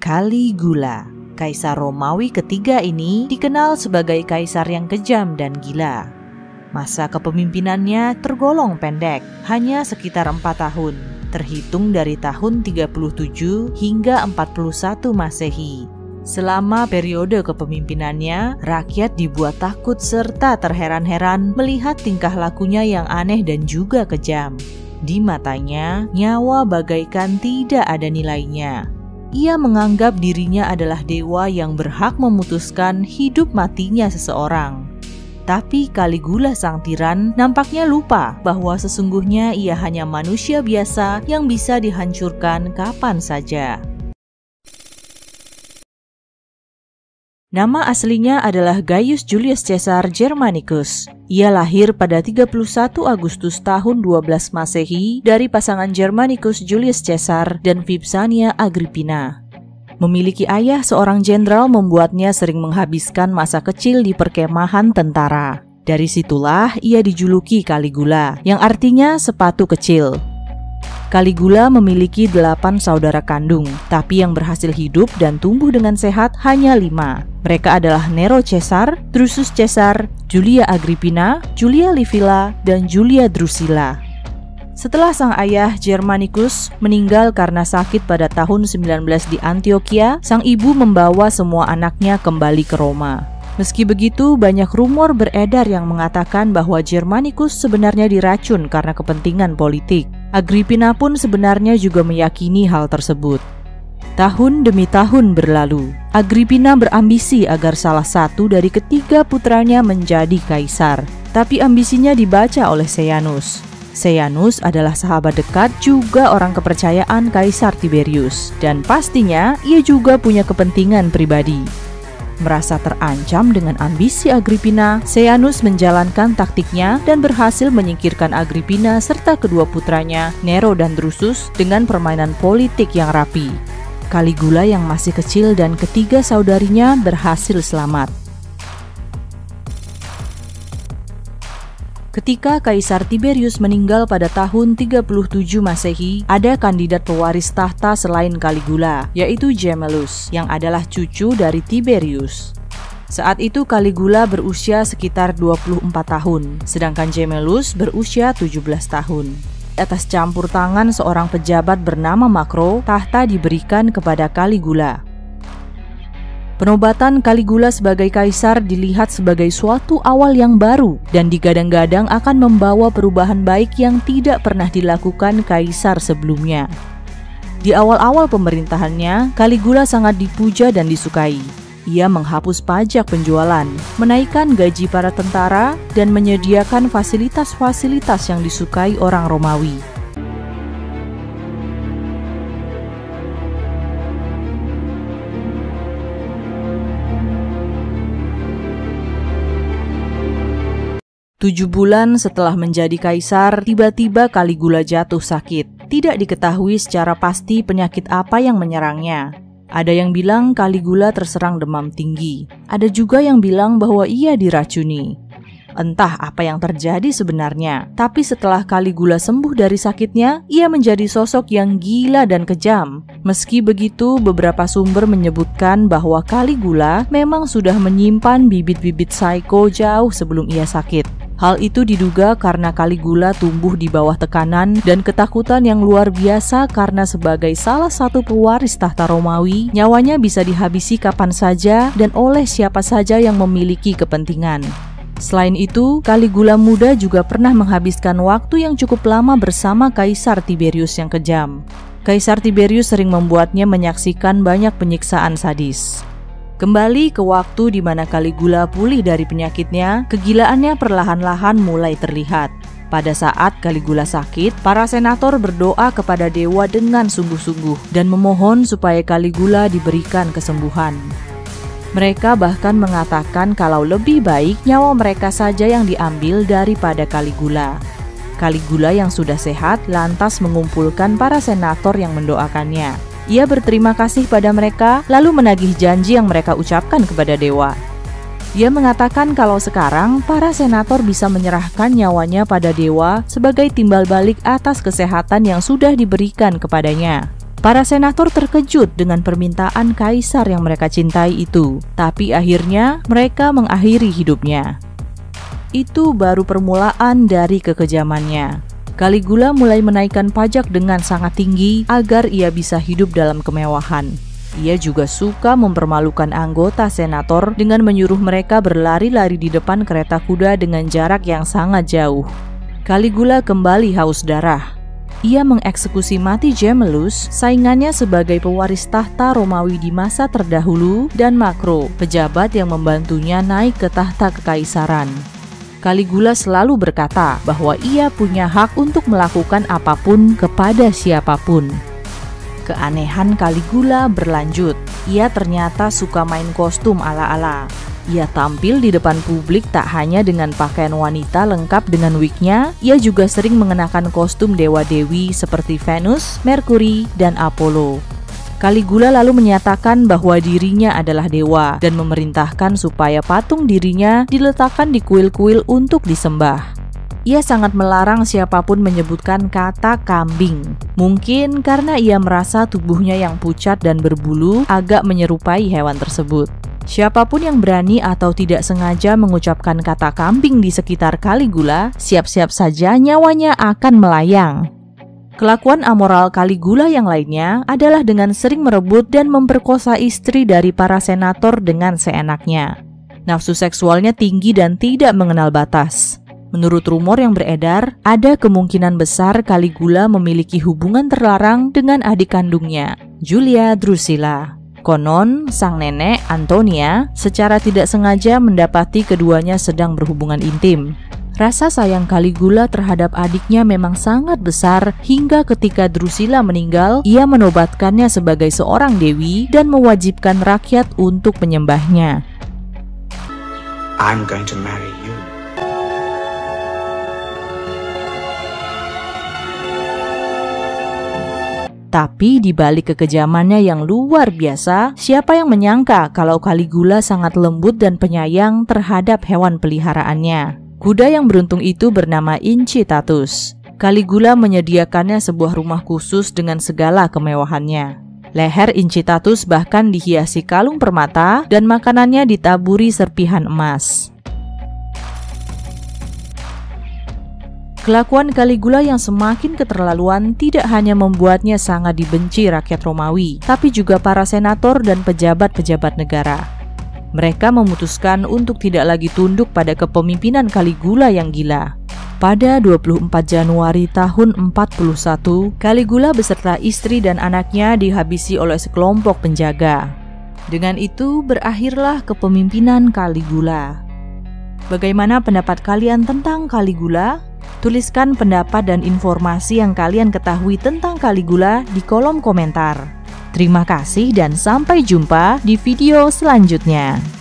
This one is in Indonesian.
Caligula, kaisar Romawi ketiga ini dikenal sebagai kaisar yang kejam dan gila. Masa kepemimpinannya tergolong pendek, hanya sekitar 4 tahun, terhitung dari tahun 37 hingga 41 Masehi. Selama periode kepemimpinannya, rakyat dibuat takut serta terheran-heran melihat tingkah lakunya yang aneh dan juga kejam. Di matanya, nyawa bagaikan tidak ada nilainya. Ia menganggap dirinya adalah dewa yang berhak memutuskan hidup matinya seseorang. Tapi Caligula sang tiran nampaknya lupa bahwa sesungguhnya ia hanya manusia biasa yang bisa dihancurkan kapan saja. Nama aslinya adalah Gaius Julius Caesar Germanicus. Ia lahir pada 31 Agustus tahun 12 Masehi dari pasangan Germanicus Julius Caesar dan Vipsania Agrippina. Memiliki ayah seorang jenderal membuatnya sering menghabiskan masa kecil di perkemahan tentara. Dari situlah ia dijuluki Caligula, yang artinya sepatu kecil. Caligula memiliki 8 saudara kandung, tapi yang berhasil hidup dan tumbuh dengan sehat hanya 5. Mereka adalah Nero Caesar, Drusus Caesar, Julia Agrippina, Julia Livilla, dan Julia Drusilla. Setelah sang ayah Germanicus meninggal karena sakit pada tahun 19 di Antioquia, sang ibu membawa semua anaknya kembali ke Roma. Meski begitu, banyak rumor beredar yang mengatakan bahwa Germanicus sebenarnya diracun karena kepentingan politik. Agrippina pun sebenarnya juga meyakini hal tersebut. Tahun demi tahun berlalu, Agrippina berambisi agar salah satu dari ketiga putranya menjadi kaisar. Tapi ambisinya dibaca oleh Sejanus. Sejanus adalah sahabat dekat juga orang kepercayaan Kaisar Tiberius, dan pastinya ia juga punya kepentingan pribadi. Merasa terancam dengan ambisi Agrippina, Sejanus menjalankan taktiknya dan berhasil menyingkirkan Agrippina serta kedua putranya, Nero dan Drusus, dengan permainan politik yang rapi. Caligula yang masih kecil dan ketiga saudarinya berhasil selamat. Ketika Kaisar Tiberius meninggal pada tahun 37 Masehi, ada kandidat pewaris tahta selain Caligula, yaitu Gemellus, yang adalah cucu dari Tiberius. Saat itu Caligula berusia sekitar 24 tahun, sedangkan Gemellus berusia 17 tahun. Atas campur tangan seorang pejabat bernama Macro, tahta diberikan kepada Caligula. Penobatan Caligula sebagai kaisar dilihat sebagai suatu awal yang baru dan digadang-gadang akan membawa perubahan baik yang tidak pernah dilakukan kaisar sebelumnya. Di awal-awal pemerintahannya, Caligula sangat dipuja dan disukai. Ia menghapus pajak penjualan, menaikkan gaji para tentara, dan menyediakan fasilitas-fasilitas yang disukai orang Romawi. Tujuh bulan setelah menjadi kaisar, tiba-tiba Caligula jatuh sakit. Tidak diketahui secara pasti penyakit apa yang menyerangnya. Ada yang bilang Caligula terserang demam tinggi. Ada juga yang bilang bahwa ia diracuni. Entah apa yang terjadi sebenarnya, tapi setelah Caligula sembuh dari sakitnya, ia menjadi sosok yang gila dan kejam. Meski begitu, beberapa sumber menyebutkan bahwa Caligula memang sudah menyimpan bibit-bibit psiko jauh sebelum ia sakit. Hal itu diduga karena Caligula tumbuh di bawah tekanan dan ketakutan yang luar biasa karena sebagai salah satu pewaris tahta Romawi, nyawanya bisa dihabisi kapan saja dan oleh siapa saja yang memiliki kepentingan. Selain itu, Caligula muda juga pernah menghabiskan waktu yang cukup lama bersama Kaisar Tiberius yang kejam. Kaisar Tiberius sering membuatnya menyaksikan banyak penyiksaan sadis. Kembali ke waktu di mana Caligula pulih dari penyakitnya, kegilaannya perlahan-lahan mulai terlihat. Pada saat Caligula sakit, para senator berdoa kepada dewa dengan sungguh-sungguh dan memohon supaya Caligula diberikan kesembuhan. Mereka bahkan mengatakan kalau lebih baik nyawa mereka saja yang diambil daripada Caligula. Caligula yang sudah sehat lantas mengumpulkan para senator yang mendoakannya. Ia berterima kasih pada mereka, lalu menagih janji yang mereka ucapkan kepada dewa. Dia mengatakan kalau sekarang para senator bisa menyerahkan nyawanya pada dewa sebagai timbal balik atas kesehatan yang sudah diberikan kepadanya. Para senator terkejut dengan permintaan kaisar yang mereka cintai itu, tapi akhirnya mereka mengakhiri hidupnya. Itu baru permulaan dari kekejamannya. Caligula mulai menaikkan pajak dengan sangat tinggi agar ia bisa hidup dalam kemewahan. Ia juga suka mempermalukan anggota senator dengan menyuruh mereka berlari-lari di depan kereta kuda dengan jarak yang sangat jauh. Caligula kembali haus darah. Ia mengeksekusi mati Gemellus, saingannya sebagai pewaris tahta Romawi di masa terdahulu, dan Macro, pejabat yang membantunya naik ke tahta kekaisaran. Caligula selalu berkata bahwa ia punya hak untuk melakukan apapun kepada siapapun. Keanehan Caligula berlanjut. Ia ternyata suka main kostum ala-ala. Ia tampil di depan publik tak hanya dengan pakaian wanita lengkap dengan wignya, ia juga sering mengenakan kostum dewa-dewi seperti Venus, Merkuri, dan Apollo. Caligula lalu menyatakan bahwa dirinya adalah dewa dan memerintahkan supaya patung dirinya diletakkan di kuil-kuil untuk disembah. Ia sangat melarang siapapun menyebutkan kata kambing. Mungkin karena ia merasa tubuhnya yang pucat dan berbulu agak menyerupai hewan tersebut. Siapapun yang berani atau tidak sengaja mengucapkan kata kambing di sekitar Caligula, siap-siap saja nyawanya akan melayang. Kelakuan amoral Caligula yang lainnya adalah dengan sering merebut dan memperkosa istri dari para senator dengan seenaknya. Nafsu seksualnya tinggi dan tidak mengenal batas. Menurut rumor yang beredar, ada kemungkinan besar Caligula memiliki hubungan terlarang dengan adik kandungnya, Julia Drusilla. Konon, sang nenek, Antonia, secara tidak sengaja mendapati keduanya sedang berhubungan intim. Rasa sayang Caligula terhadap adiknya memang sangat besar hingga ketika Drusilla meninggal, ia menobatkannya sebagai seorang dewi dan mewajibkan rakyat untuk menyembahnya. I'm going to marry you. Tapi di balik kekejamannya yang luar biasa, siapa yang menyangka kalau Caligula sangat lembut dan penyayang terhadap hewan peliharaannya. Kuda yang beruntung itu bernama Incitatus. Caligula menyediakannya sebuah rumah khusus dengan segala kemewahannya. Leher Incitatus bahkan dihiasi kalung permata dan makanannya ditaburi serpihan emas. Kelakuan Caligula yang semakin keterlaluan tidak hanya membuatnya sangat dibenci rakyat Romawi, tapi juga para senator dan pejabat-pejabat negara. Mereka memutuskan untuk tidak lagi tunduk pada kepemimpinan Caligula yang gila. Pada 24 Januari tahun 41, Caligula beserta istri dan anaknya dihabisi oleh sekelompok penjaga. Dengan itu berakhirlah kepemimpinan Caligula. Bagaimana pendapat kalian tentang Caligula? Tuliskan pendapat dan informasi yang kalian ketahui tentang Caligula di kolom komentar. Terima kasih dan sampai jumpa di video selanjutnya.